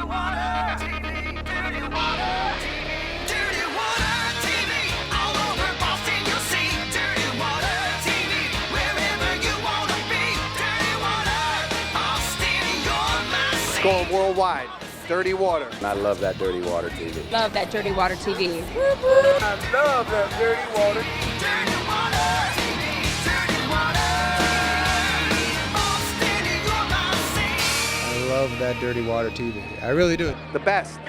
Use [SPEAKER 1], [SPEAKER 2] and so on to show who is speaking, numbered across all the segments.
[SPEAKER 1] Water TV, Dirty Water TV, Dirty Water TV. All over Boston you'll see Dirty Water TV. Wherever you wanna be, Dirty Water. Boston, you're my
[SPEAKER 2] It's
[SPEAKER 1] city.
[SPEAKER 2] going worldwide. Dirty Water.
[SPEAKER 3] I love that Dirty Water TV.
[SPEAKER 4] Love that Dirty Water TV.
[SPEAKER 2] I love that Dirty Water.
[SPEAKER 1] Dirty Water TV, Dirty Water. Boston, you're my city.
[SPEAKER 5] I love that Dirty Water TV. I really do.
[SPEAKER 2] The best.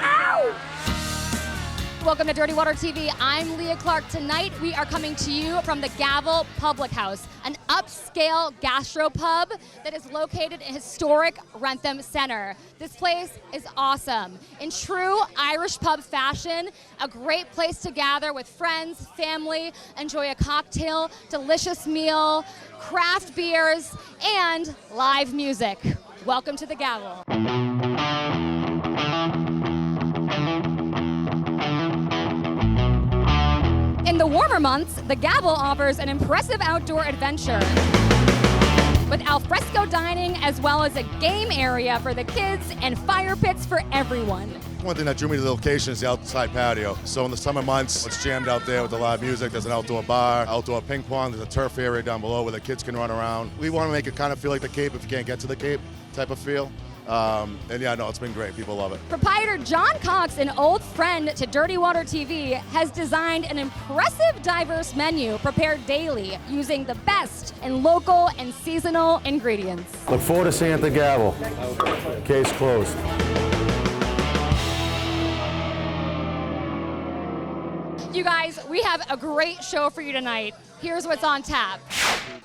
[SPEAKER 4] Welcome to Dirty Water TV. I'm Leah Clark. Tonight we are coming to you from the Gavel Public House, an upscale gastropub that is located in historic Wrentham Center. This place is awesome. In true Irish pub fashion, a great place to gather with friends, family, enjoy a cocktail, delicious meal, craft beers, and live music. Welcome to the Gavel. In the warmer months, the Gavel offers an impressive outdoor adventure with alfresco dining as well as a game area for the kids and fire pits for everyone.
[SPEAKER 6] One thing that drew me to the location is the outside patio. So in the summer months, it's jammed out there with the live music. There's an outdoor bar, outdoor ping pong. There's a turf area down below where the kids can run around. We want to make it kind of feel like the Cape if you can't get to the Cape type of feel. And yeah, no, it's been great. People love it.
[SPEAKER 4] Proprietor John Cox, an old friend to Dirty Water TV, has designed an impressive diverse menu prepared daily using the best in local and seasonal ingredients.
[SPEAKER 7] Look forward to seeing you at the Gavel. Case closed.
[SPEAKER 4] You guys, we have a great show for you tonight. Here's what's on tap.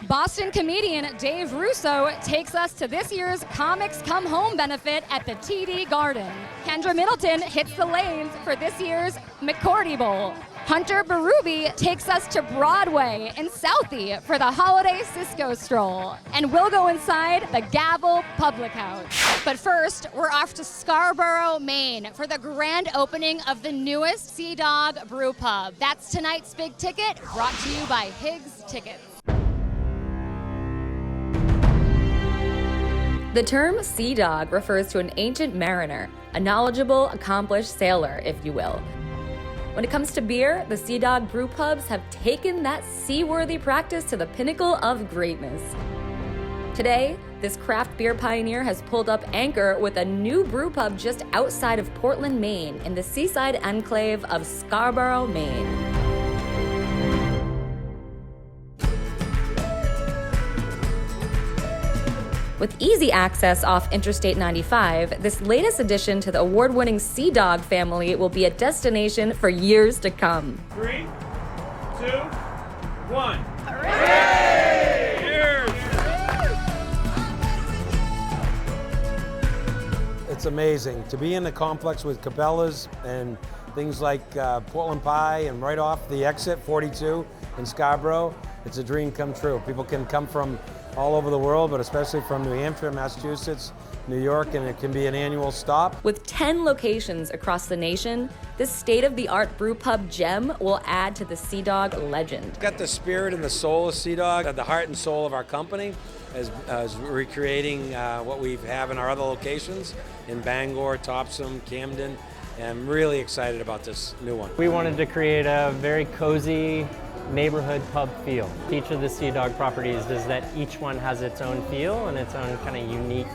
[SPEAKER 4] Boston comedian Dave Russo takes us to this year's Comics Come Home benefit at the TD Garden. Kendra Middleton hits the lanes for this year's McCourty Bowl. Hunter Berube takes us to Broadway in Southie for the holiday Cisco stroll. And we'll go inside the Gavel Public House. But first, we're off to Scarborough, Maine for the grand opening of the newest Sea Dog Brew Pub. That's tonight's big ticket, brought to you by Higgs Tickets.
[SPEAKER 8] The term sea dog refers to an ancient mariner, a knowledgeable, accomplished sailor, if you will. When it comes to beer, the Sea Dog brew pubs have taken that seaworthy practice to the pinnacle of greatness. Today, this craft beer pioneer has pulled up anchor with a new brew pub just outside of Portland, Maine, in the seaside enclave of Scarborough, Maine. With easy access off Interstate 95, this latest addition to the award-winning Sea Dog family will be a destination for years to come.
[SPEAKER 9] 3, 2, 1.
[SPEAKER 5] It's amazing to be in the complex with Cabela's and things like Portland Pie and right off the exit 42 in Scarborough. It's a dream come true. People can come from all over the world, but especially from New Hampshire, Massachusetts, New York, and it can be an annual stop.
[SPEAKER 8] With 10 locations across the nation, this state-of-the-art brew pub gem will add to the Sea Dog legend.
[SPEAKER 5] It's got the spirit and the soul of Sea Dog, the heart and soul of our company, as recreating what we have in our other locations in Bangor, Topsham, Camden, and I'm really excited about this new one.
[SPEAKER 9] We wanted to create a very cozy neighborhood pub feel. Each of the Sea Dog properties does that. Each one has its own feel and its own kind of unique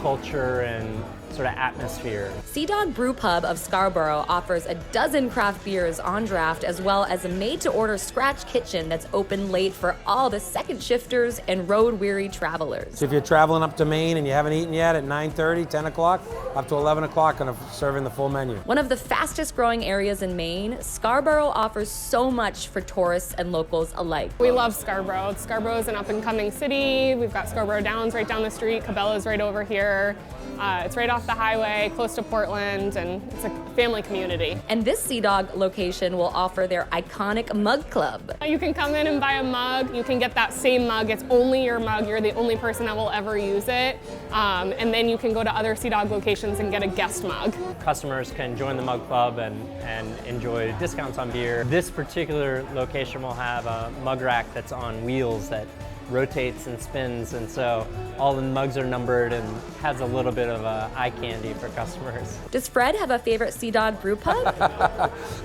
[SPEAKER 9] culture and sort of atmosphere.
[SPEAKER 8] Sea Dog Brew Pub of Scarborough offers a dozen craft beers on draft, as well as a made-to-order scratch kitchen that's open late for all the second shifters and road-weary travelers.
[SPEAKER 5] So if you're traveling up to Maine and you haven't eaten yet at 9:30, 10 o'clock, up to 11 o'clock, and serving the full menu.
[SPEAKER 8] One of the fastest growing areas in Maine, Scarborough offers so much for tourists and locals alike.
[SPEAKER 10] We love Scarborough. Scarborough is an up-and-coming city. We've got Scarborough Downs right down the street. Cabela's right over here. It's right off the highway, close to Portland, and it's a family community.
[SPEAKER 8] And this Sea Dog location will offer their iconic mug club.
[SPEAKER 10] You can come in and buy a mug. You can get that same mug. It's only your mug. You're the only person that will ever use it. And then you can go to other Sea Dog locations and get a guest mug.
[SPEAKER 9] Customers can join the mug club and enjoy discounts on beer. This particular location will have a mug rack that's on wheels that rotates and spins, and so all the mugs are numbered and has a little bit of eye candy for customers.
[SPEAKER 8] Does Fred have a favorite Sea Dog brew pub?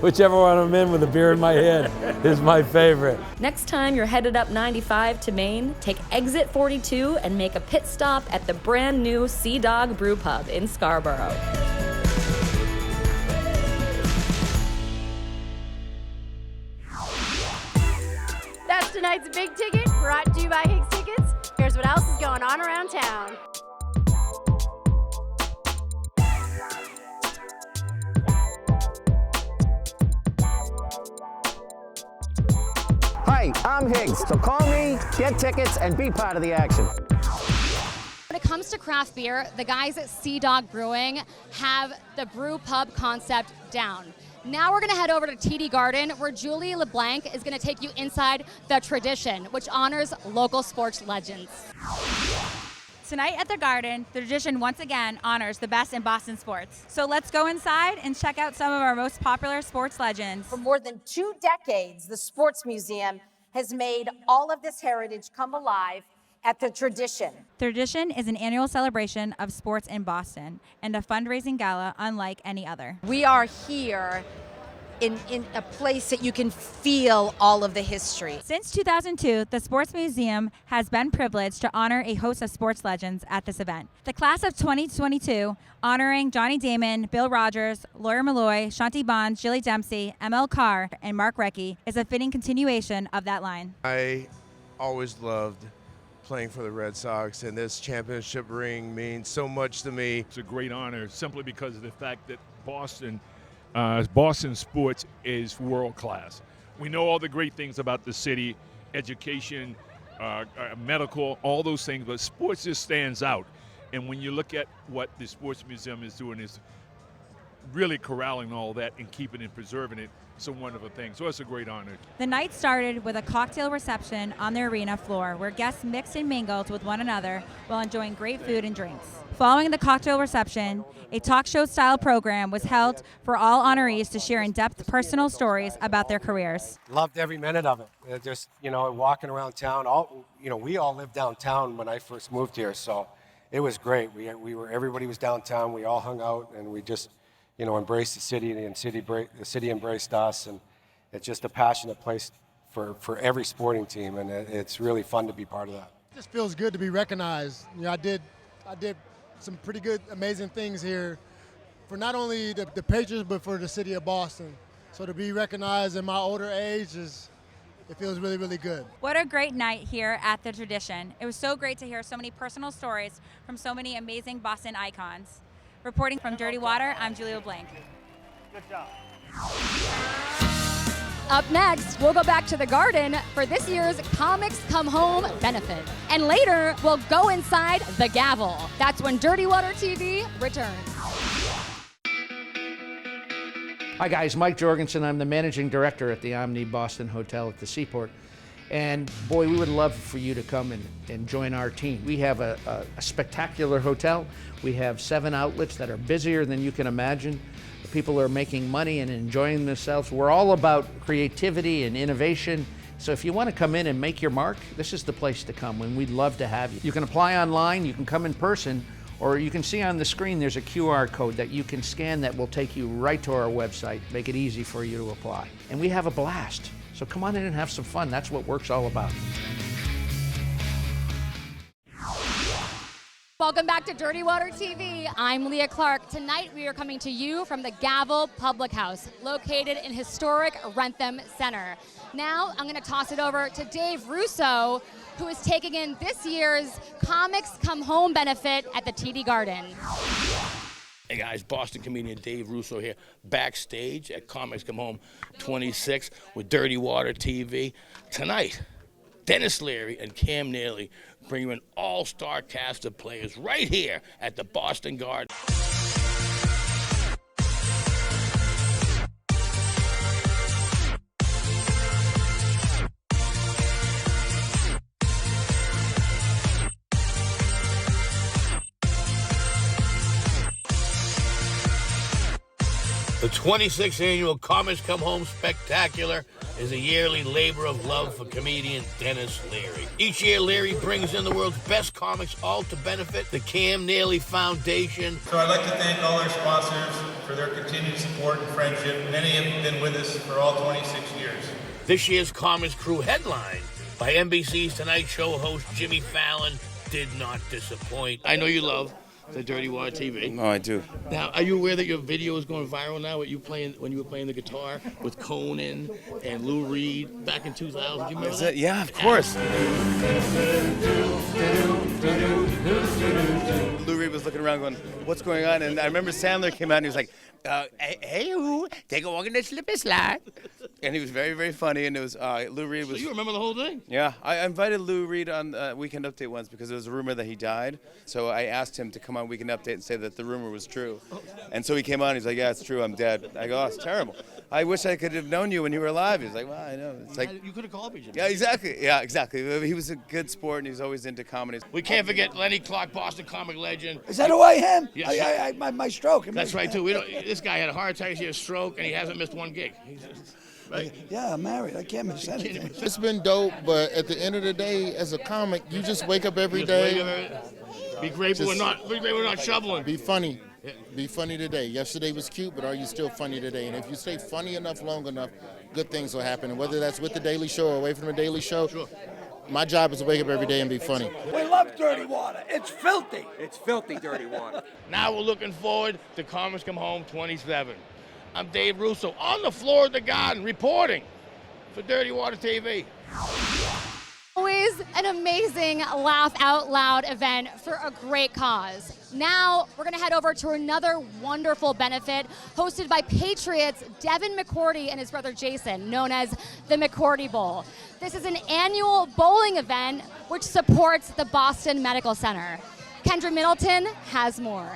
[SPEAKER 5] Whichever one I'm in with a beer in my hand is my favorite.
[SPEAKER 8] Next time you're headed up 95 to Maine, take exit 42 and make a pit stop at the brand new Sea Dog Brew Pub in Scarborough.
[SPEAKER 11] That's tonight's Big Ticket, brought to you by Higgs Tickets. Here's what else is going on around town.
[SPEAKER 12] Hi, I'm Higgs, so call me, get tickets, and be part of the action.
[SPEAKER 4] When it comes to craft beer, the guys at Sea Dog Brewing have the brew pub concept down. Now we're going to head over to TD Garden, where Julie LeBlanc is going to take you inside the Tradition, which honors local sports legends.
[SPEAKER 13] Tonight at the Garden, the Tradition once again honors the best in Boston sports. So let's go inside and check out some of our most popular sports legends.
[SPEAKER 14] For more than 2 decades, the Sports Museum has made all of this heritage come alive at the Tradition.
[SPEAKER 13] The Tradition is an annual celebration of sports in Boston and a fundraising gala unlike any other.
[SPEAKER 14] We are here in a place that you can feel all of the history.
[SPEAKER 13] Since 2002, the Sports Museum has been privileged to honor a host of sports legends at this event. The class of 2022, honoring Johnny Damon, Bill Rogers, Lawyer Malloy, Shanti Bonds, Jilly Dempsey, ML Carr, and Mark Recchi, is a fitting continuation of that line.
[SPEAKER 15] I always loved playing for the Red Sox, and this championship ring means so much to me.
[SPEAKER 16] It's a great honor simply because of the fact that Boston sports is world class. We know all the great things about the city, education, medical, all those things, but sports just stands out. And when you look at what the Sports Museum is doing, is really corralling all that and keeping and preserving it. It's a wonderful thing. So it's a great honor.
[SPEAKER 13] The night started with a cocktail reception on the arena floor where guests mixed and mingled with one another while enjoying great food and drinks. Following the cocktail reception, a talk show style program was held for all honorees to share in-depth personal stories about their careers.
[SPEAKER 17] Loved every minute of it. Just, walking around town, we all lived downtown when I first moved here, so it was great. Everybody was downtown, we all hung out, and we just embraced the city, and the city embraced us, and it's just a passionate place for every sporting team, and it's really fun to be part of that.
[SPEAKER 18] It just feels good to be recognized. I did some pretty good, amazing things here for not only the Patriots, but for the city of Boston. So to be recognized in my older age it feels really, really good.
[SPEAKER 13] What a great night here at the Tradition. It was so great to hear so many personal stories from so many amazing Boston icons. Reporting from Dirty Water, I'm Julie LeBlanc.
[SPEAKER 2] Good job.
[SPEAKER 4] Up next, we'll go back to the Garden for this year's Comics Come Home benefit. And later, we'll go inside the Gavel. That's when Dirty Water TV returns.
[SPEAKER 19] Hi guys, Mike Jorgensen. I'm the managing director at the Omni Boston Hotel at the Seaport. And boy, we would love for you to come and join our team. We have a spectacular hotel. We have 7 outlets that are busier than you can imagine. People are making money and enjoying themselves. We're all about creativity and innovation. So if you want to come in and make your mark, this is the place to come, and we'd love to have you. You can apply online, you can come in person, or you can see on the screen there's a QR code that you can scan that will take you right to our website, make it easy for you to apply. And we have a blast. So come on in and have some fun. That's what work's all about.
[SPEAKER 4] Welcome back to Dirty Water TV. I'm Leah Clark. Tonight we are coming to you from the Gavel Public House, located in historic Wrentham Center. Now I'm going to toss it over to Dave Russo, who is taking in this year's Comics Come Home benefit at the TD Garden.
[SPEAKER 20] Hey guys, Boston comedian Dave Russo here, backstage at Comics Come Home 26 with Dirty Water TV. Tonight, Dennis Leary and Cam Neely bring you an all-star cast of players right here at the Boston Garden. The 26th annual Comics Come Home Spectacular is a yearly labor of love for comedian Dennis Leary. Each year, Leary brings in the world's best comics, all to benefit the Cam Neely Foundation.
[SPEAKER 21] So I'd like to thank all our sponsors for their continued support and friendship. Many have been with us for all 26 years.
[SPEAKER 20] This year's Comics Crew headlined by NBC's Tonight Show host Jimmy Fallon did not disappoint. I know you love the Dirty Water TV.
[SPEAKER 3] No, I do.
[SPEAKER 20] Now, are you aware that your video is going viral now? What you playing when you were playing the guitar with Conan and Lou Reed back in 2000? Do you remember that?
[SPEAKER 3] Yeah, of course. Lou Reed was looking around going, what's going on? And I remember Sandler came out and he was like, hey, take a walk in the slippery slide. And he was very, very funny. And it was, Lou Reed was...
[SPEAKER 20] So you remember the whole thing?
[SPEAKER 3] Yeah. I invited Lou Reed on Weekend Update once because there was a rumor that he died. So I asked him to come on Weekend Update and say that the rumor was true. And so he came on, he's like, yeah, it's true, I'm dead. I go, oh, it's terrible. I wish I could have known you when you were alive. He's like, well, I know. It's like,
[SPEAKER 20] You could have called me, Jimmy.
[SPEAKER 3] yeah, exactly. Yeah, exactly. He was a good sport and he was always into comedy.
[SPEAKER 20] We can't forget Lenny Clark, Boston comic legend.
[SPEAKER 22] Is that who I am?
[SPEAKER 20] Yes.
[SPEAKER 22] My stroke.
[SPEAKER 20] That's right, too. This guy had a heart attack, he had a stroke, and he hasn't missed one gig. Right?
[SPEAKER 22] Yeah, I'm married. I can't miss anything.
[SPEAKER 23] It's been dope, but at the end of the day, as a comic, you just wake up every day.
[SPEAKER 20] Be grateful we're not shoveling.
[SPEAKER 23] Be funny. Be funny today. Yesterday was cute, but are you still funny today? And if you stay funny enough, long enough, good things will happen. And whether that's with the Daily Show or away from the Daily Show, my job is to wake up every day and be funny.
[SPEAKER 22] We love dirty water. It's filthy.
[SPEAKER 2] It's filthy dirty water.
[SPEAKER 20] Now we're looking forward to Comics Come Home 27. I'm Dave Russo on the floor of the Garden reporting for Dirty Water TV.
[SPEAKER 4] Always an amazing laugh out loud event for a great cause. Now we're going to head over to another wonderful benefit hosted by Patriots Devin McCourty and his brother Jason, known as the McCourty Bowl. This is an annual bowling event which supports the Boston Medical Center. Kendra Middleton has more.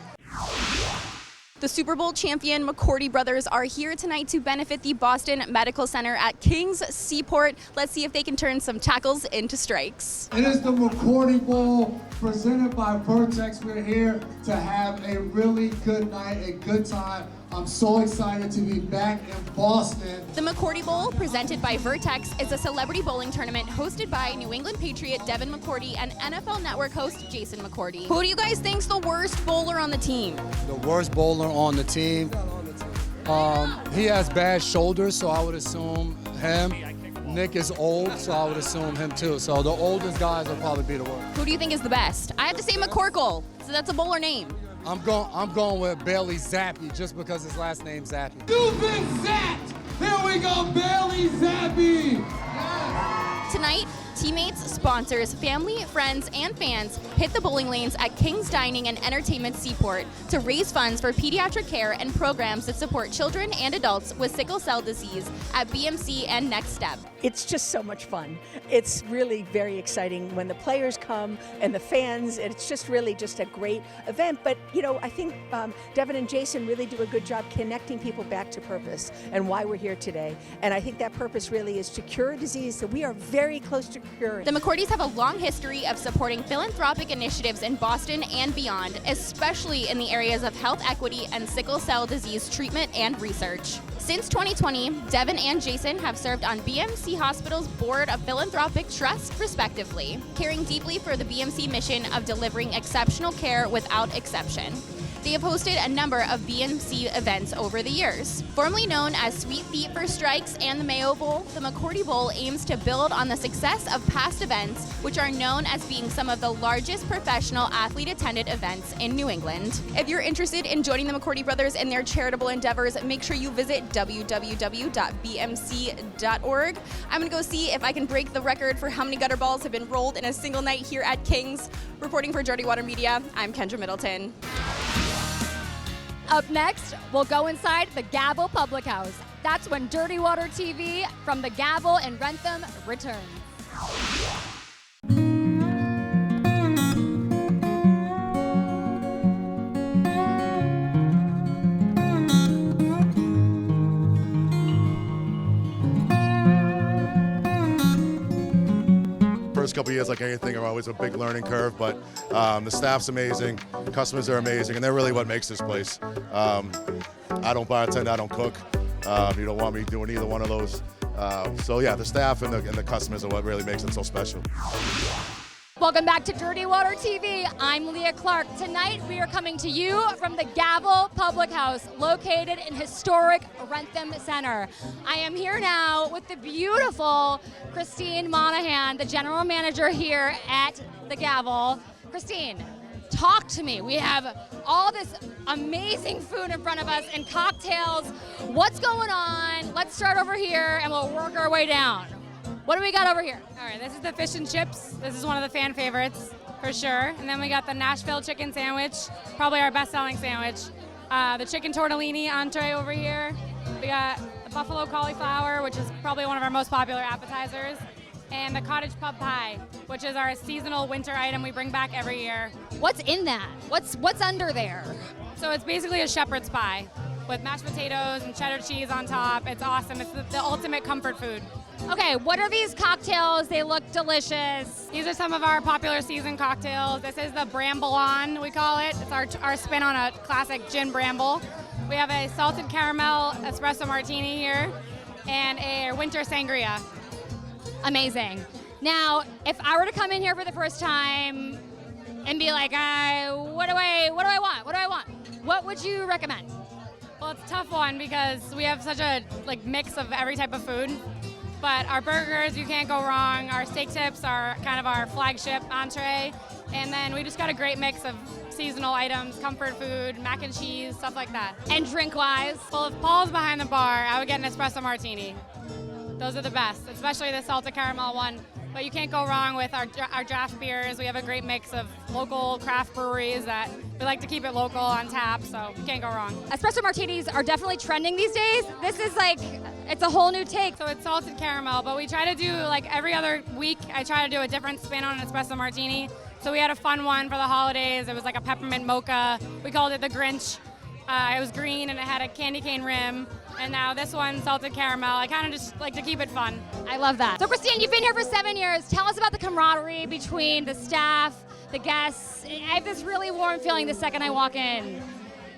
[SPEAKER 24] The Super Bowl champion McCourty brothers are here tonight to benefit the Boston Medical Center at King's Seaport. Let's see if they can turn some tackles into strikes.
[SPEAKER 25] It is the McCourty Bowl presented by Vertex. We're here to have a really good night, a good time. I'm so excited to be back in Boston.
[SPEAKER 24] The McCourty Bowl, presented by Vertex, is a celebrity bowling tournament hosted by New England Patriot Devin McCourty and NFL Network host Jason McCourty. Who do you guys think's the worst bowler on the team?
[SPEAKER 25] The worst bowler on the team. He has bad shoulders, so I would assume him. Nick is old, so I would assume him too. So the oldest guys will probably be the worst.
[SPEAKER 24] Who do you think is the best? I have to say McCorkle, so that's a bowler name.
[SPEAKER 25] I'm going with Bailey Zappi just because his last name's Zappi. You've been zapped! Here we go, Bailey Zappi!
[SPEAKER 24] Tonight, teammates, sponsors, family, friends, and fans hit the bowling lanes at King's Dining and Entertainment Seaport to raise funds for pediatric care and programs that support children and adults with sickle cell disease at BMC and Next Step.
[SPEAKER 26] It's just so much fun. It's really very exciting when the players come and the fans. It's just really just a great event. But, you know, I think Devin and Jason really do a good job connecting people back to purpose and why we're here today. And I think that purpose really is to cure a disease that we are very close to curing.
[SPEAKER 24] The McCourtys have a long history of supporting philanthropic initiatives in Boston and beyond, especially in the areas of health equity and sickle cell disease treatment and research. Since 2020, Devin and Jason have served on BMC Hospital's Board of Philanthropic Trust, respectively, caring deeply for the BMC mission of delivering exceptional care without exception. They have hosted a number of BMC events over the years. Formerly known as Sweet Feet for Strikes and the Mayo Bowl, the McCourty Bowl aims to build on the success of past events, which are known as being some of the largest professional athlete-attended events in New England. If you're interested in joining the McCourty brothers in their charitable endeavors, make sure you visit www.bmc.org. I'm gonna go see if I can break the record for how many gutter balls have been rolled in a single night here at King's. Reporting for Dirty Water Media, I'm Kendra Middleton.
[SPEAKER 4] Up next, we'll go inside the Gavel Public House. That's when Dirty Water TV from the Gavel in Rentham returns.
[SPEAKER 1] couple of years, like anything, are always a big learning curve, but the staff's amazing, customers are amazing, and they're really what makes this place. I don't bartend, I don't cook. You don't want me doing either one of those. So yeah, the staff and the customers are what really makes it so special.
[SPEAKER 4] Welcome back to Dirty Water TV. I'm Leah Clark. Tonight we are coming to you from the Gavel Public House, located in historic Rentham Center. I am here now with the beautiful Christine Monahan, the general manager here at the Gavel. Christine, talk to me. We have all this amazing food in front of us and cocktails. What's going on? Let's start over here and we'll work our way down. What do we got over here?
[SPEAKER 5] All right, this is the fish and chips. This is one of the fan favorites, for sure. And then we got the Nashville chicken sandwich, probably our best-selling sandwich. The chicken tortellini entree over here. We got the buffalo cauliflower, which is probably one of our most popular appetizers. And the cottage pub pie, which is our seasonal winter item we bring back every year.
[SPEAKER 4] What's in that? What's under there?
[SPEAKER 5] So it's basically a shepherd's pie with mashed potatoes and cheddar cheese on top. It's awesome. It's the ultimate comfort food.
[SPEAKER 4] Okay, what are these cocktails? They look delicious.
[SPEAKER 5] These are some of our popular season cocktails. This is the Bramble On, we call it. It's our spin on a classic gin bramble. We have a salted caramel espresso martini here and a winter sangria.
[SPEAKER 4] Amazing. Now, if I were to come in here for the first time and be like, what do I want? What would you recommend?
[SPEAKER 5] Well, it's a tough one because we have such a mix of every type of food. But our burgers, you can't go wrong. Our steak tips are kind of our flagship entree. And then we just got a great mix of seasonal items, comfort food, mac and cheese, stuff like that.
[SPEAKER 4] And drink-wise?
[SPEAKER 5] Well, if Paul's behind the bar, I would get an espresso martini. Those are the best, especially the salted caramel one. But you can't go wrong with our draft beers. We have a great mix of local craft breweries that we like to keep it local on tap, so you can't go wrong.
[SPEAKER 4] Espresso martinis are definitely trending these days. This is it's a whole new take.
[SPEAKER 5] So it's salted caramel, but we try to do every other week, I try to do a different spin on an espresso martini. So we had a fun one for the holidays. It was like a peppermint mocha. We called it the Grinch. It was green and it had a candy cane rim. And now this one, salted caramel. I kind of just like to keep it fun.
[SPEAKER 4] I love that. So Christine, you've been here for 7 years. Tell us about the camaraderie between the staff, the guests. I have this really warm feeling the second I walk in.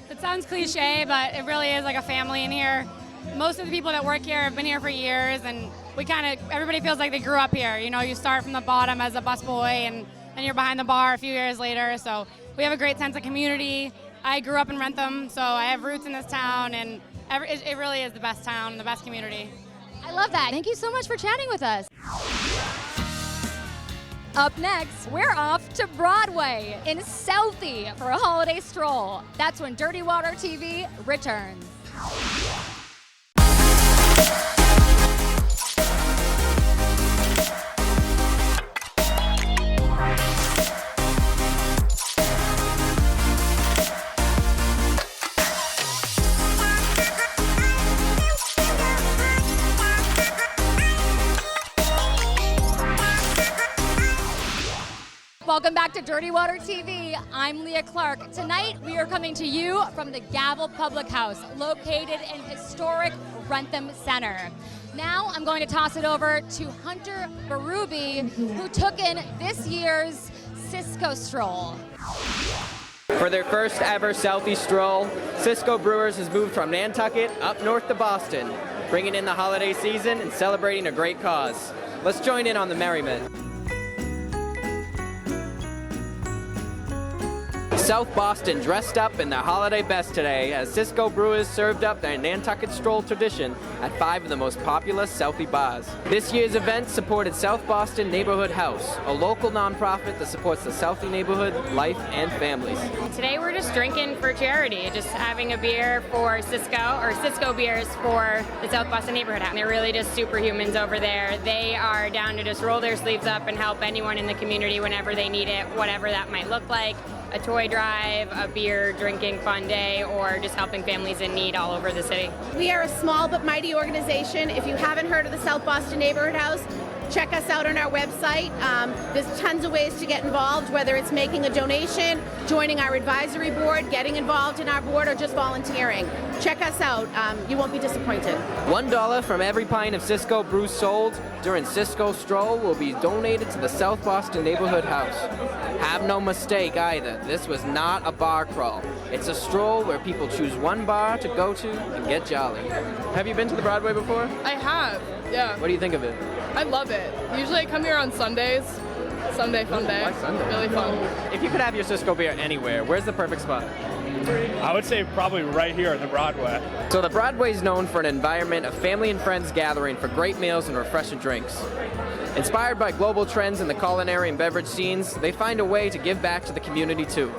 [SPEAKER 5] It sounds cliche, but it really is like a family in here. Most of the people that work here have been here for years, and everybody feels like they grew up here. You know, you start from the bottom as a busboy, and then you're behind the bar a few years later. So we have a great sense of community. I grew up in Rentham, so I have roots in this town, and it really is the best town, the best community.
[SPEAKER 4] I love that. Thank you so much for chatting with us. Up next, we're off to Broadway in Southie for a holiday stroll. That's when Dirty Water TV returns. Welcome back to Dirty Water TV. I'm Leah Clark. Tonight we are coming to you from the Gavel Public House, located in historic Rentham Center. Now I'm going to toss it over to Hunter Berube, who took in this year's Cisco Stroll.
[SPEAKER 6] For their first ever Southie Stroll, Cisco Brewers has moved from Nantucket up north to Boston, bringing in the holiday season and celebrating a great cause. Let's join in on the merriment. South Boston dressed up in their holiday best today as Cisco Brewers served up their Nantucket Stroll tradition at 5 of the most popular Southie bars. This year's event supported South Boston Neighborhood House, a local nonprofit that supports the Southie neighborhood, life, and families.
[SPEAKER 7] Today we're just drinking for charity, just having a beer for Cisco beers for the South Boston Neighborhood House. They're really just superhumans over there. They are down to just roll their sleeves up and help anyone in the community whenever they need it, whatever that might look like. A toy drive, a beer drinking fun day, or just helping families in need all over the city.
[SPEAKER 9] We are a small but mighty organization. If you haven't heard of the South Boston Neighborhood House,
[SPEAKER 8] check us out on our website. There's tons of ways to get involved, whether it's making a donation, joining our advisory board, getting involved in our board, or just volunteering. Check us out. You won't be disappointed.
[SPEAKER 6] $1 from every pint of Cisco brew sold during Cisco Stroll will be donated to the South Boston Neighborhood House. Have no mistake either, this was not a bar crawl. It's a stroll where people choose one bar to go to and get jolly. Have you been to the Broadway before?
[SPEAKER 9] I have, yeah.
[SPEAKER 6] What do you think of it?
[SPEAKER 9] I love it. Usually I come here on Sundays. Sunday fun day.
[SPEAKER 6] Why Sunday?
[SPEAKER 9] Really fun.
[SPEAKER 6] If you could have your Cisco beer anywhere, where's the perfect spot?
[SPEAKER 10] I would say probably right here at the Broadway.
[SPEAKER 6] So the Broadway is known for an environment of family and friends gathering for great meals and refreshing drinks. Inspired by global trends in the culinary and beverage scenes, they find a way to give back to the community too.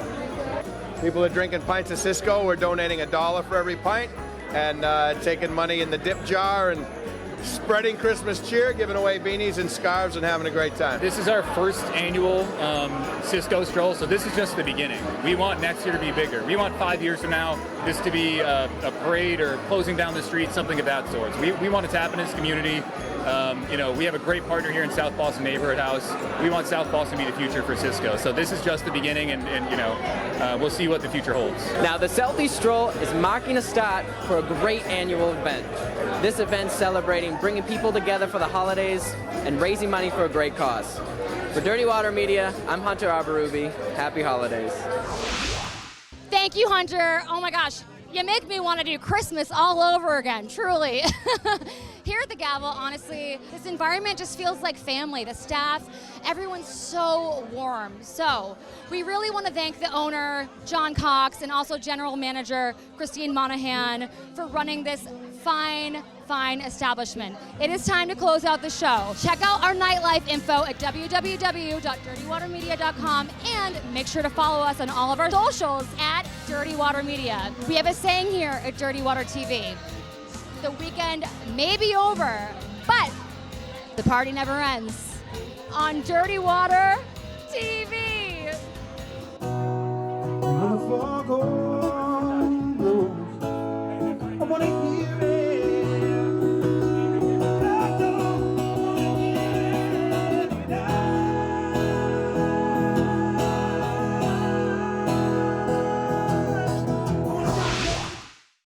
[SPEAKER 2] People are drinking pints of Cisco. We're donating $1 for every pint and taking money in the dip jar and spreading Christmas cheer, giving away beanies and scarves and having a great time.
[SPEAKER 10] This is our first annual Cisco Stroll, so this is just the beginning. We want next year to be bigger. We want 5 years from now this to be a parade or closing down the street, something of that sort. We want to tap into this community. We have a great partner here in South Boston Neighborhood House. We want South Boston to be the future for Cisco. So this is just the beginning, and we'll see what the future holds.
[SPEAKER 6] Now, the Southeast Stroll is marking a start for a great annual event. This event celebrating bringing people together for the holidays and raising money for a great cause. For Dirty Water Media, I'm Hunter Arbarubi. Happy holidays.
[SPEAKER 4] Thank you, Hunter. Oh my gosh, you make me want to do Christmas all over again, truly. Here at the Gavel, honestly, this environment just feels like family. The staff, everyone's so warm. So we really want to thank the owner, John Cox, and also General Manager, Christine Monahan, for running this fine establishment. It is time to close out the show. Check out our nightlife info at www.dirtywatermedia.com and make sure to follow us on all of our socials at Dirty Water Media. We have a saying here at Dirty Water TV. The weekend may be over, but the party never ends. On Dirty Water TV.